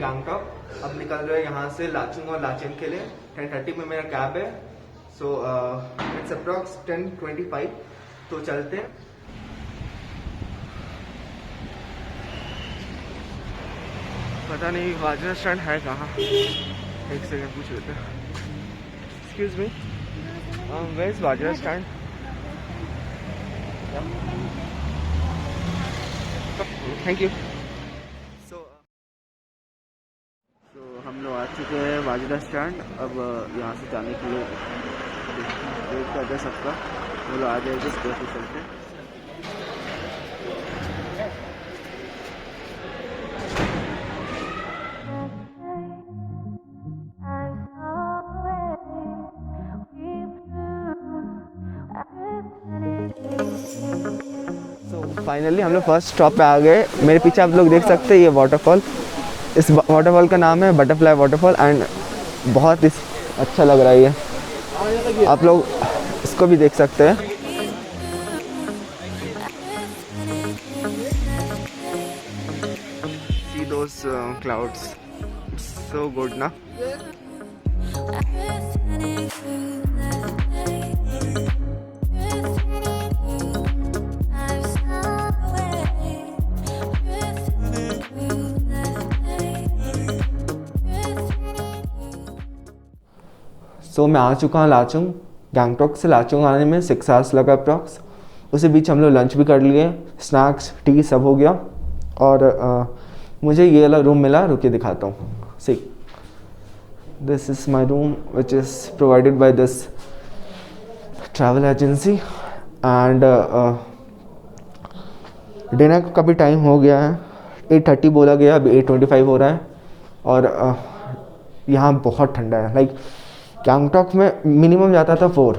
गैंगटॉक। अब निकल रहे हैं यहाँ से लाचुंग और लाचेन के लिए। 10:30 में मेरा कैब है। So it's approx 10:25। तो चलते हैं। पता नहीं वाजरा स्टैंड है कहाँ, एक सेकंड पूछ लेते हैं। Excuse me, where is Vajra stand? Thank you. So हम लोग आ चुके हैं वाजरा स्टैंड। अब यहाँ से जाने के लिए वेट कर दे सबका, वो लोग आ जाएंगे स्टेशन से। फाइनली हम लोग फर्स्ट स्टॉप पे आ गए। मेरे पीछे आप लोग देख सकते हैं ये वाटरफॉल। इस वाटरफॉल का नाम है बटरफ्लाई वाटरफॉल एंड बहुत ही अच्छा लग रहा है ये। आप लोग इसको भी देख सकते हैं। See those clouds, so good ना। तो मैं आ चुका हूँ लाचुंग। गैंगटॉक से लाचुंग आने में 6 आवर्स लगा अप्रॉक्स। उसी बीच हम लोग लंच भी कर लिए, स्नैक्स टी सब हो गया। और मुझे ये वाला रूम मिला, रुकिए दिखाता हूँ। See this is my room which is provided by this travel agency. And dinner का भी टाइम हो गया है। 8:30 बोला गया, अभी 8:25 हो रहा है। और यहाँ बहुत ठंडा है। लाइक गैंगटॉक में मिनिमम जाता था 4,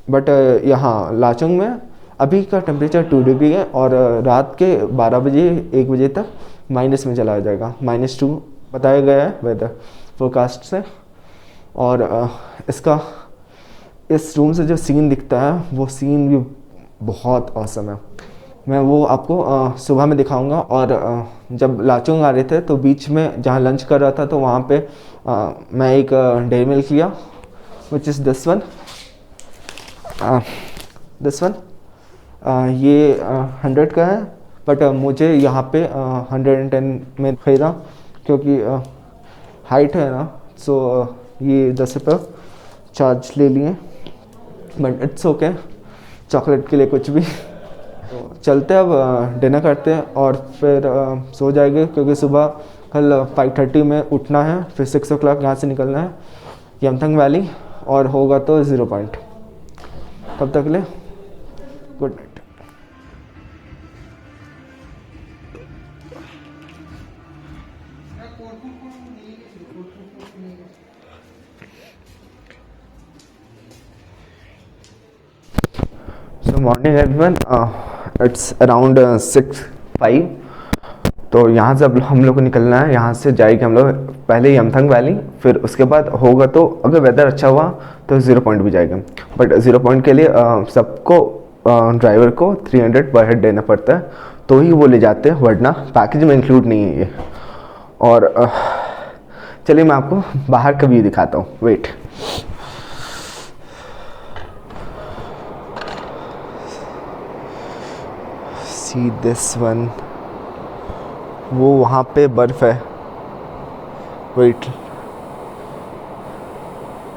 बट यहाँ लाचुंग में अभी का टेम्परेचर 2 डिग्री है। और रात के 12 बजे 1 बजे तक माइनस में चला जाएगा, -2 बताया गया है वेदर फोरकास्ट से। और इस रूम से जो सीन दिखता है वो सीन भी बहुत औसम है। मैं वो आपको सुबह में दिखाऊंगा। और जब लाचुंग आ रहे थे तो बीच में जहाँ लंच कर रहा था तो वहाँ पे मैं एक डेयरी मिल्क लिया, विच इज़ दिस वन। ये 100 का है, बट मुझे यहाँ पे 110 में खरीदा क्योंकि हाइट है ना। सो ये 10 रुपये चार्ज ले लिए, बट इट्स ओके, चॉकलेट के लिए कुछ भी। तो चलते अब डिनर करते हैं और फिर सो जाएंगे क्योंकि सुबह कल 5:30 में उठना है। फिर 6 o'clock यहाँ से निकलना है यमथंग वैली, और होगा तो 0 पॉइंट। तब तक ले good night. So morning everyone, it's around 6:05। तो यहाँ से अब हम लोग को निकलना है। यहाँ से जाएंगे हम लोग पहले यमथंग वैली, फिर उसके बाद होगा तो अगर वेदर अच्छा हुआ तो 0 पॉइंट भी जाएगा। बट 0 पॉइंट के लिए सबको ड्राइवर को 300 पर हेड देना पड़ता है, तो ही वो ले जाते हैं, वरना पैकेज में इंक्लूड नहीं है ये। और चलिए मैं आपको बाहर का व्यू दिखाता हूँ। Wait, see this one. वो वहाँ पे बर्फ है। वेट,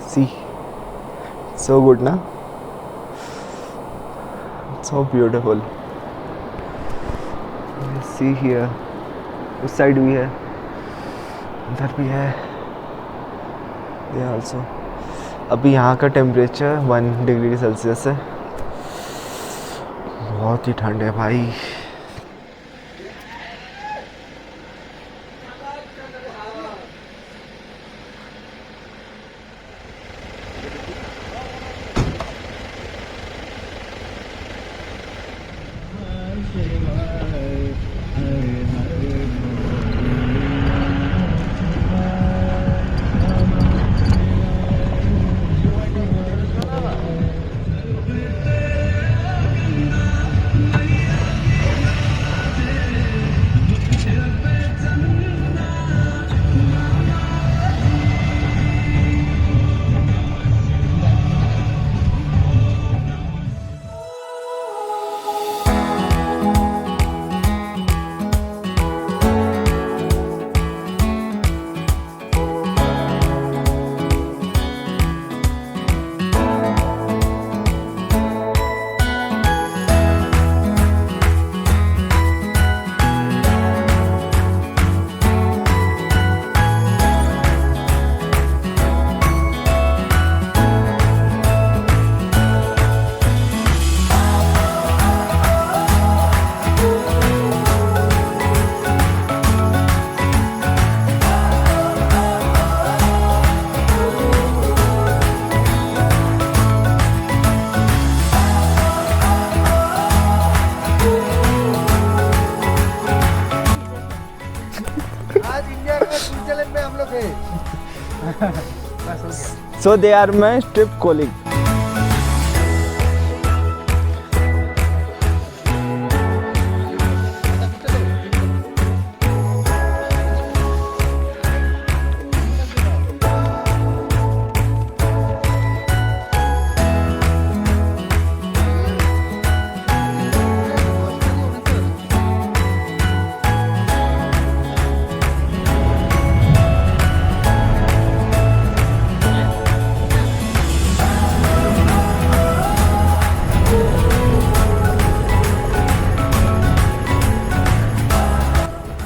सी, सो गुड ना, सो ब्यूटीफुल। सी हियर, उस साइड भी है, उधर भी है, ये आल्सो। अभी यहाँ का टेम्परेचर 1 डिग्री सेल्सियस है। बहुत ही ठंड है भाई। So they are my trip colleague.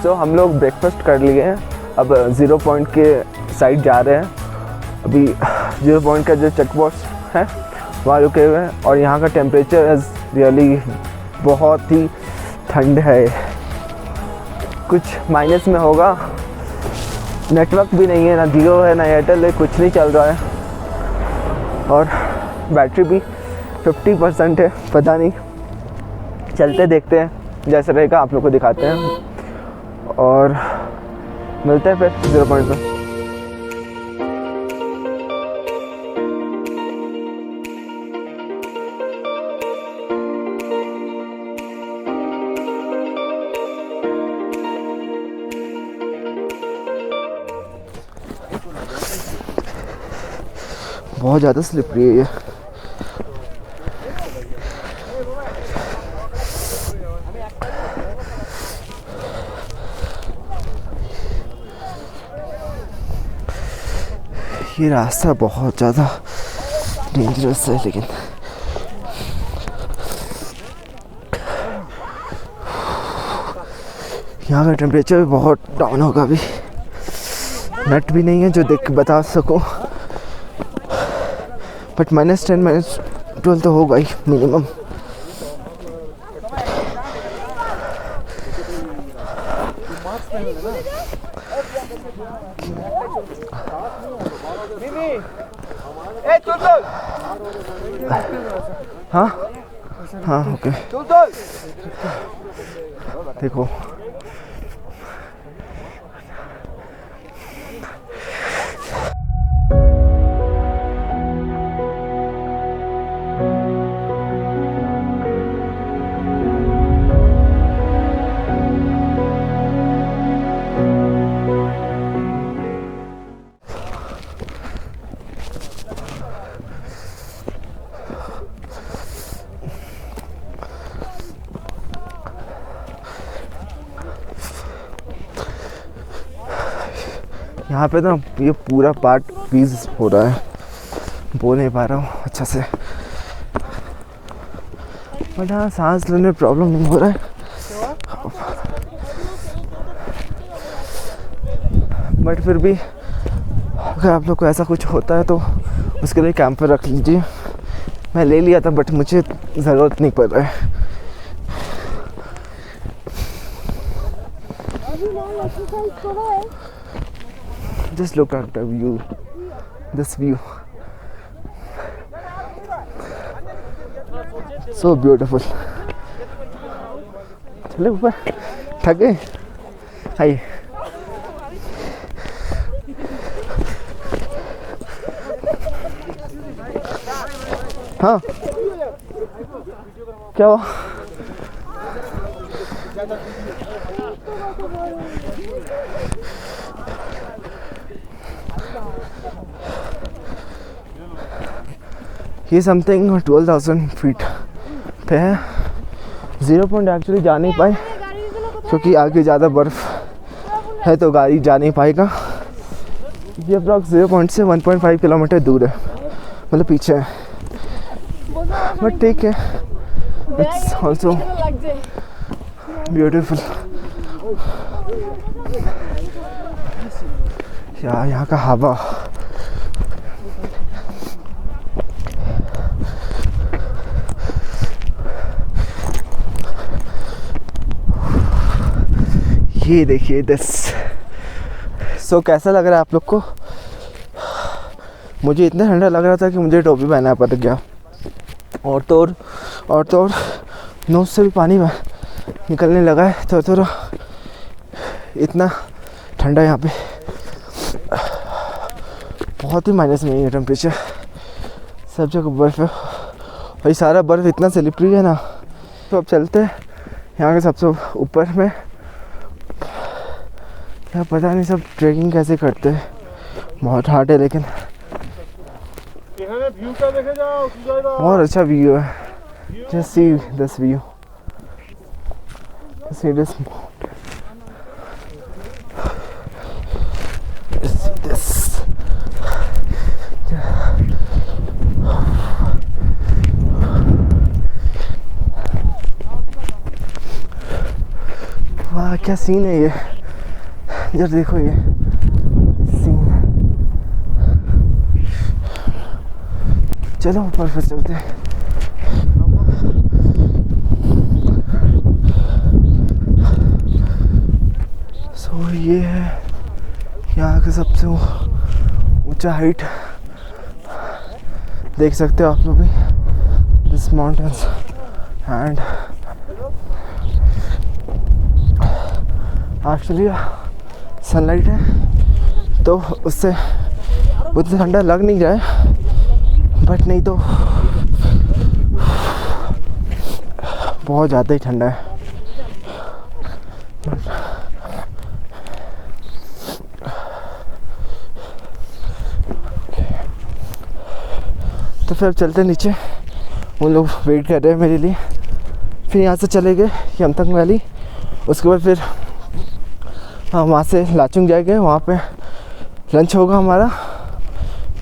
तो हम लोग ब्रेकफास्ट कर लिए हैं, अब 0 पॉइंट के साइड जा रहे हैं। अभी 0 पॉइंट का जो चेक पोस्ट है वहाँ रुके हुए हैं और यहाँ का टेम्परेचर इज़ रियली बहुत ही ठंड है, कुछ माइनस में होगा। नेटवर्क भी नहीं है, ना जियो है ना एयरटेल है, कुछ नहीं चल रहा है और बैटरी भी 50% है। पता नहीं, चलते देखते हैं, जैसे रहेगा आप लोग को दिखाते हैं और मिलते हैं फिर 0 पॉइंट पर। बहुत ज़्यादा स्लिपरी है ये। ये रास्ता बहुत ज़्यादा डेंजरस है, लेकिन यहाँ का टेम्परेचर भी बहुत डाउन होगा। अभी नेट भी नहीं है जो देख के बता सकूँ, बट -10 -12 तो होगा ही मिनिमम। हाँ हाँ ओके, देखो यहाँ पे ना ये पूरा पार्ट फ्रीज हो रहा है, बोल नहीं पा रहा हूँ अच्छा से, बट हाँ सांस लेने में प्रॉब्लम नहीं हो रहा है। बट फिर भी अगर आप लोग को ऐसा कुछ होता है तो उसके लिए कैंपर रख लीजिए। मैं ले लिया था बट मुझे ज़रूरत नहीं पड़ रहा है। Just look at the view, this view, so beautiful. चले ऊपर, थक गए, आइए। हाँ क्या हुआ? ये समथिंग 12,000 फीट पे है। 0 पॉइंट एक्चुअली जा नहीं पाए क्योंकि आगे ज़्यादा बर्फ़ है तो गाड़ी जा नहीं पाएगा। ये अप्रॉक्स 0 पॉइंट से 1.5 किलोमीटर दूर है, मतलब पीछे है, बट ठीक है, इट्स ऑल्सो ब्यूटीफुल। यहाँ का हवा ये देखिए दिस। सो कैसा लग रहा है आप लोग को? मुझे इतना ठंडा लग रहा था कि मुझे टोपी पहनना पड़ गया, और तो और नोज से भी पानी निकलने लगा है थोड़ा इतना ठंडा यहाँ पे। बहुत ही माइनस में है टेम्परेचर, सब जगह बर्फ़ है और ये सारा बर्फ़ इतना स्लिपरी है ना। तो अब चलते हैं यहाँ के सबसे ऊपर में। क्या पता नहीं सब ट्रैकिंग कैसे करते हैं, बहुत हार्ड है लेकिन व्यू का देखे जाओ, बहुत अच्छा व्यू है। Just see this view, see this, वाह क्या सीन है ये, जरा देखो ये सीन। चलो ऊपर फिर चलते हैं। सो ये है यहाँ का सबसे ऊंचा हाइट, देख सकते हो आप लोग भी, this mountains. And actually sunlight है तो उससे उतना ठंडा लग नहीं रहा है, बट नहीं तो बहुत ज़्यादा ही ठंडा है। तो फिर चलते नीचे, उन लोग वेट कर रहे हैं मेरे लिए। फिर यहाँ से चले गए यमथंग वैली, उसके बाद फिर हाँ वहाँ से लाचुंग जाएंगे, वहाँ पे लंच होगा हमारा।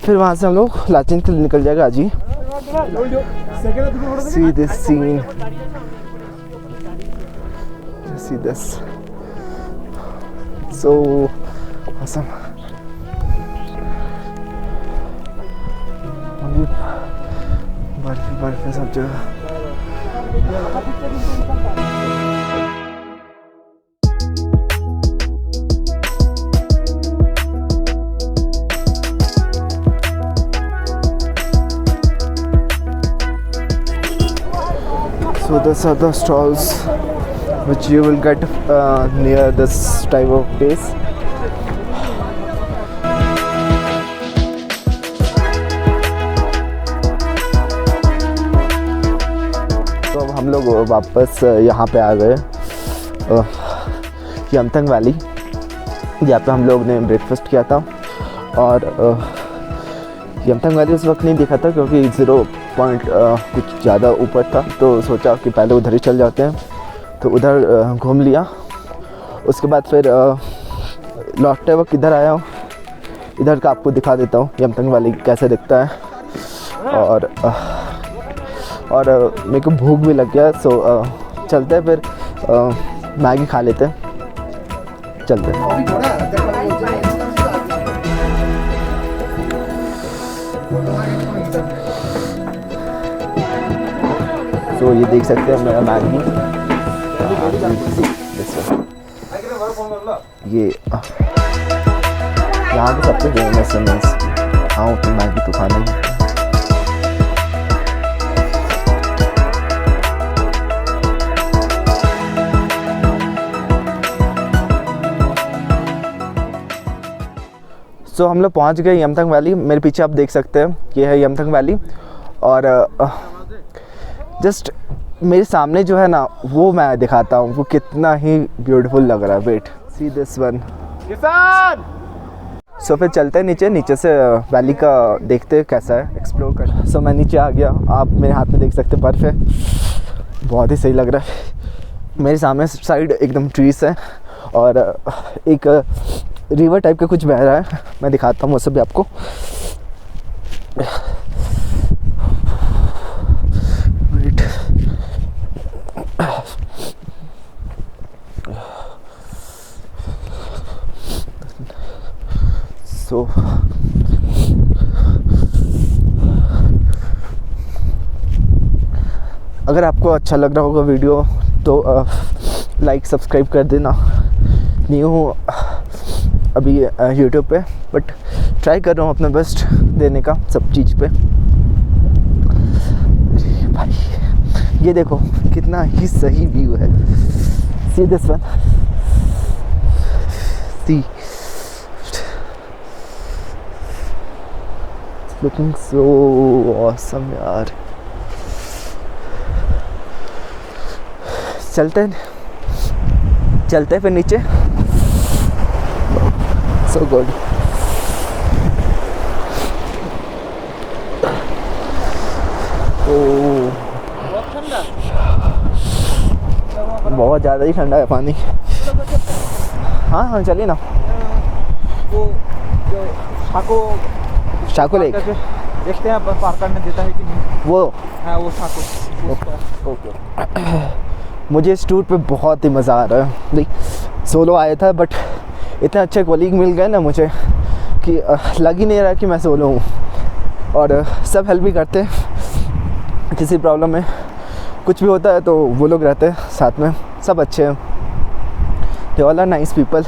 फिर वहाँ से हम लोग लाचुंग के लिए निकल जाएगा आज ही। See this scene, see this, so awesome. बर्फ है सब जगह। So these are the stalls which you will get near this type of place. तो अब हम लोग वापस यहाँ पे आ गए यमथंग वैली, जहाँ पे हम लोग ने ब्रेकफास्ट किया था। और यमथंग वैली उस वक्त नहीं देखा था क्योंकि 0 पॉइंट कुछ ज़्यादा ऊपर था, तो सोचा कि पहले उधर ही चल जाते हैं, तो उधर घूम लिया। उसके बाद फिर लौटते वक्त इधर आया हूँ, इधर का आपको दिखा देता हूँ यमथंग वैली कैसे दिखता है। और मेरे को भूख भी लग गया, सो चलते हैं फिर मैगी खा लेते हैं, चलते हैं। तो ये देख सकते हैं मेरा मैगी, ये यहाँ के सबसे फेमस है। हाँ तो मैगी तो खाना ही। सो हम लोग पहुँच गए यमथंग वैली। मेरे पीछे आप देख सकते हैं ये है यमथंग वैली, और जस्ट मेरे सामने जो है ना वो मैं दिखाता हूँ वो कितना ही ब्यूटीफुल लग रहा है। Wait, see this one. So फिर चलते हैं नीचे से वैली का देखते हैं कैसा है, एक्सप्लोर कर। सो मैं नीचे आ गया, आप मेरे हाथ में देख सकते हैं बर्फ़ है, बहुत ही सही लग रहा है। मेरे सामने साइड एकदम ट्रीज है और एक रिवर टाइप का कुछ बह रहा है, मैं दिखाता हूँ वो सब भी आपको। सो अगर आपको अच्छा लग रहा होगा वीडियो तो लाइक सब्सक्राइब कर देना। न्यू हूँ अभी यूट्यूब पे, बट ट्राई कर रहा हूँ अपना बेस्ट देने का सब चीज़ पे। भाई ये देखो कितना ही सही व्यू है, see this one, see looking so awesome यार। चलते फिर नीचे। So good. बहुत ज़्यादा ही ठंडा है पानी। हाँ हाँ चलिए ना। वो जो शाको लेक देखते हैं पार करने देता है कि नहीं। वो हाँ वो शाको। ओके। मुझे इस टूर पे बहुत ही मज़ा आ रहा है। लाइक सोलो आया था बट इतने अच्छे कोलीग मिल गए ना मुझे कि लग ही नहीं रहा कि मैं सोलो हूँ। और सब हेल्प भी करते हैं, किसी प्रॉब्लम में कुछ भी होता है तो वो लोग रहते हैं साथ में, सब अच्छे हैं। They all are nice people.